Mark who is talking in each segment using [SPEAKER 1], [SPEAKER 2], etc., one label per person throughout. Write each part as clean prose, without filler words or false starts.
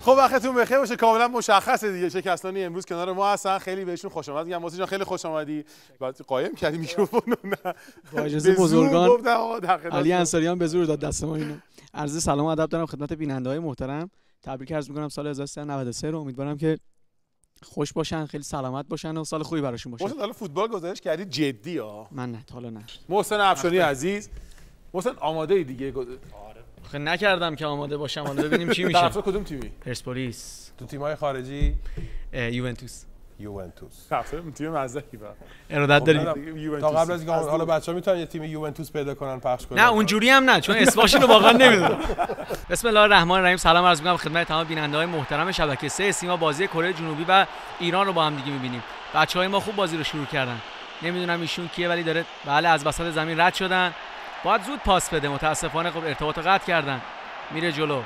[SPEAKER 1] خب وقتتون بخیر باشه. کاملا مشخصه دیگه چه کسانی امروز کنار ما هستن. خیلی بهشون خوش آمد میگم. موسی جان خیلی خوش اومدی. بعد قایم کردی میکروفونو. نه
[SPEAKER 2] با اجازه بزرگان علی
[SPEAKER 1] علی
[SPEAKER 2] انصاریان به زور داد دست ما اینو. عرض سلام و ادب دارم خدمت بیننده‌های محترم. تبریک عرض می‌کنم سال 1393 رو. امیدوارم که خوش باشن، خیلی سلامت باشن و سال خوبی براشون باشه.
[SPEAKER 1] محسن حالا فوتبال گزارش کردی جدی ها؟
[SPEAKER 2] من نه، حالا نه.
[SPEAKER 1] محسن افشاری عزیز، محسن آماده ای دیگه؟
[SPEAKER 2] آخه نکردم که آماده باشم، حالا ببینیم چی میشه.
[SPEAKER 1] طرفدار کدوم تیمی؟
[SPEAKER 2] پرسپولیس.
[SPEAKER 3] تو تیم‌های خارجی
[SPEAKER 2] یوونتوس.
[SPEAKER 1] طرفدار تیم مزهی با
[SPEAKER 2] ارادت داریم.
[SPEAKER 3] تا قبل از اینکه حالا بچه‌ها میتونن یه تیم یوونتوس پیدا کنن پخش کنن.
[SPEAKER 2] نه اونجوری هم نه، چون اسمشون رو واقعا نمیدونم. بسم الله الرحمن الرحیم. سلام عرض می‌کنم خدمت تمام بیننده‌های محترم شبکه 3 سیما. بازی کره جنوبی و ایران رو با هم دیگه می‌بینیم. بچه‌های ما خوب بازی رو شروع کردن. نمیدونم ایشون کیه ولی داره بله از وسط زمین رد شدن. باید زود پاس بده. متاسفانه خب ارتباط رو قطع کردن. میره جلو.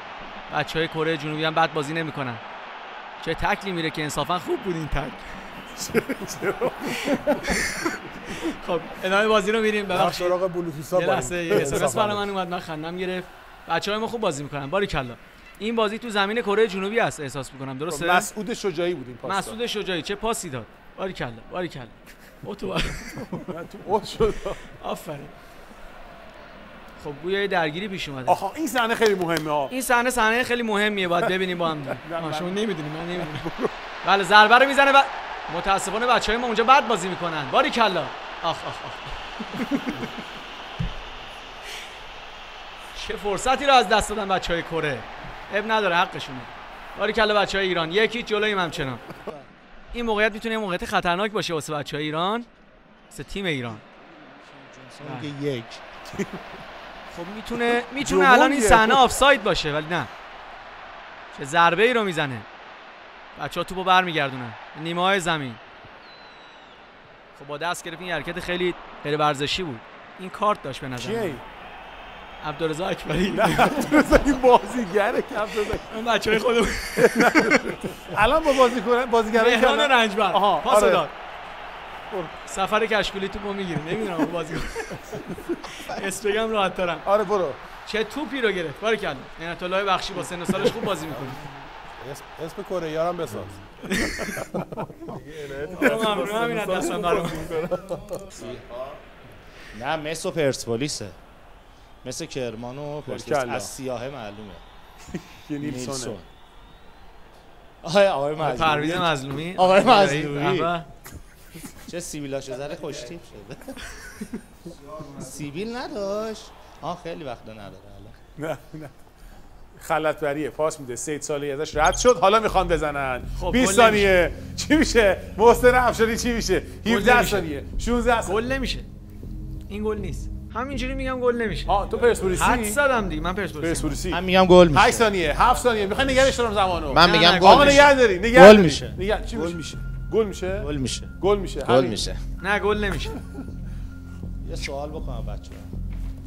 [SPEAKER 2] بچه‌های کره جنوبی هم بد بازی نمی‌کنن. چه تکلی میره که انصافا خوب بود این تک. خب ادامه بازی رو میریم. ببخشید
[SPEAKER 3] سراغ بلوتوثا
[SPEAKER 2] یه لحظه یه اسمس برای من اومد، من خندم گرفت. بچه‌های ما خوب بازی می‌کنن باریکلا. این بازی تو زمین کره جنوبی است احساس می‌کنم، درسته؟
[SPEAKER 1] مسعود شجاعی بود این پاس.
[SPEAKER 2] مسعود شجاعی چه پاسی داد. باریکلا باریکلا. تو
[SPEAKER 1] اوت شد.
[SPEAKER 2] آفرین. خب گویا یه درگیری پیش اومده.
[SPEAKER 1] آخه این صحنه خیلی مهمه ها.
[SPEAKER 2] این صحنه خیلی مهمیه، باید ببینیم با هم. شما نمی‌دونید، من نمی‌دونم. بله ضربه رو میزنه و متاسفانه بچه‌های ما اونجا بد بازی میکنن. باریکلا. آخ آخ آخ. چه فرصتی رو از دست دادن بچه‌های کره. اب نداره، حقشونه. باریکلا بچه‌های ایران. یکی جلوی همچنان. این موقعیت میتونه موقعیت خطرناک باشه واسه بچه‌های ایران. واسه تیم ایران.
[SPEAKER 3] یک.
[SPEAKER 2] خب میتونه الان این صحنه آفساید باشه ولی نه. چه ضربه ای رو میزنه. بچه‌ها توپو برمیگردونن نیمه‌های زمین. خب با دست گرفت. این حرکت خیلی غیر ورزشی بود. این کارت داشت به نظر من. عبدالرضا اکبری.
[SPEAKER 1] نه عبدالرضا این بازیگره که عبدالرضا
[SPEAKER 2] اون بچه‌های خودمون
[SPEAKER 1] الان با بازیگرای
[SPEAKER 2] مهران رنجبر پاس داد.
[SPEAKER 1] برو.
[SPEAKER 2] سفر کشکولی توپو میگیره. نمیدونم اون بازیکن اسم بگم راحت ترم.
[SPEAKER 1] آره برو.
[SPEAKER 2] چه توپی رو گرفت. باریکلا. عنایت الله بخشی با سن و سالش خوب بازی می‌کنه.
[SPEAKER 3] اسم کره یارم بساز.
[SPEAKER 2] ممنون. همین دستم برام.
[SPEAKER 4] نه مثل پرسپولیسه، مثل کرمان و پرسپولیس از سیاهه معلومه.
[SPEAKER 1] نیلسون.
[SPEAKER 4] آقای مظلومی.
[SPEAKER 2] پرویز مظلومی.
[SPEAKER 4] آقای مظلومی. چه سیبیلاشو زده خوش تیپ شده. سیبیل نداشت. خیلی وقت نداره
[SPEAKER 1] نه خلطبریه. پاس میده. سید صالحی ازش رد شد. حالا میخوان بزنن.
[SPEAKER 2] خب
[SPEAKER 1] 20 ثانیه. چی میشه؟ محسن افشاری چی میشه؟ 17 ثانیه. 16 ثانیه.
[SPEAKER 2] گل نمیشه. این گل نیست. همینجوری میگم گل نمیشه.
[SPEAKER 1] تو پرسپولیسی؟
[SPEAKER 2] حد زدم دیگه. من پرسپولیسی.
[SPEAKER 4] من میگم گل میشه.
[SPEAKER 1] 8 ثانیه، 7 ثانیه. میخوای نگهش دارم زمانو.
[SPEAKER 4] من میگم گل
[SPEAKER 1] آقا
[SPEAKER 4] میشه.
[SPEAKER 1] نگه داری.
[SPEAKER 4] گل میشه.
[SPEAKER 1] چی میشه؟ گل میشه.
[SPEAKER 4] گل میشه.
[SPEAKER 1] گل میشه.
[SPEAKER 4] گل میشه.
[SPEAKER 2] نه گل نمیشه.
[SPEAKER 4] یه سوال بکنم بچه‌ها.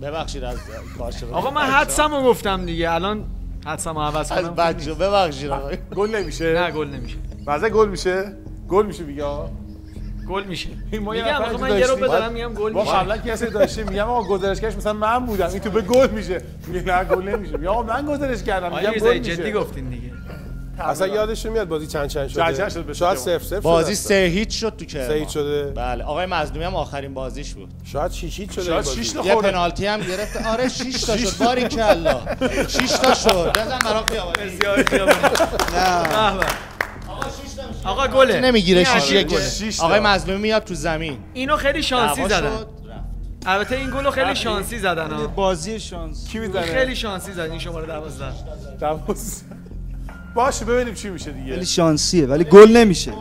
[SPEAKER 4] ببخشید از کارشون.
[SPEAKER 2] آقا من حدسمو گفتم دیگه. الان حدسمو عوض کنم.
[SPEAKER 4] از بچه‌ها ببخشید آقا.
[SPEAKER 1] گل نمیشه.
[SPEAKER 2] نه گل نمیشه.
[SPEAKER 1] بعضی گل میشه. گل میشه میگه.
[SPEAKER 2] گل میشه.
[SPEAKER 1] میگم
[SPEAKER 2] آخه من یه رو بدارم میگم گل
[SPEAKER 1] ما
[SPEAKER 2] میشه.
[SPEAKER 1] قبلا کسی داشتیم میگم آقا گزارشگرش مثلا من بودم این تو به گل میشه. میگه نه گل نمیشه. میگم آقا من گزارش کردم میگم گل میشه.
[SPEAKER 2] جدی گفتین دیگه.
[SPEAKER 3] اصلا یادشون میاد بازی چند شده.
[SPEAKER 1] چند شد.
[SPEAKER 3] شاید 0-0
[SPEAKER 4] بازی 3-0 شد تو کرمان.
[SPEAKER 3] 3-0 شده.
[SPEAKER 4] بله آقای مظلومی هم آخرین بازیش بود.
[SPEAKER 3] شاید 6-0 شده.
[SPEAKER 1] شاید 6 تا
[SPEAKER 4] یه
[SPEAKER 1] خورد.
[SPEAKER 4] پنالتی هم گرفت. آره 6 تا شد. باریکلا. 6 تا شد. بزن برام خیابانی.
[SPEAKER 2] نه آقا گله.
[SPEAKER 4] نمیگیره 6
[SPEAKER 1] 6
[SPEAKER 4] آقای مظلومی میاد تو زمین.
[SPEAKER 2] اینو خیلی شانسی
[SPEAKER 4] دعوا
[SPEAKER 2] زدن.
[SPEAKER 4] شد،
[SPEAKER 2] البته این گلو خیلی شانسی زدن ها.
[SPEAKER 5] بازی شانس.
[SPEAKER 1] کی میزنه؟
[SPEAKER 2] خیلی شانسی زد این شماره 12.
[SPEAKER 1] باشه ببینیم چی میشه دیگه.
[SPEAKER 5] خیلی شانسیه ولی گل نمیشه.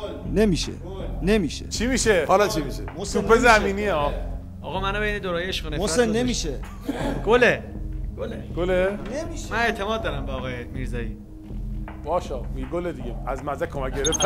[SPEAKER 1] چی میشه؟ حالا چی میشه؟ توپ زمینیه ها.
[SPEAKER 2] آقا منو بین دورای عشق و نفرت
[SPEAKER 5] محسن نمیشه.
[SPEAKER 2] گله.
[SPEAKER 5] نمیشه.
[SPEAKER 2] من اعتماد دارم به آقای میرزایی.
[SPEAKER 1] باشه می گل دیگه. از مزه کمک گرفت.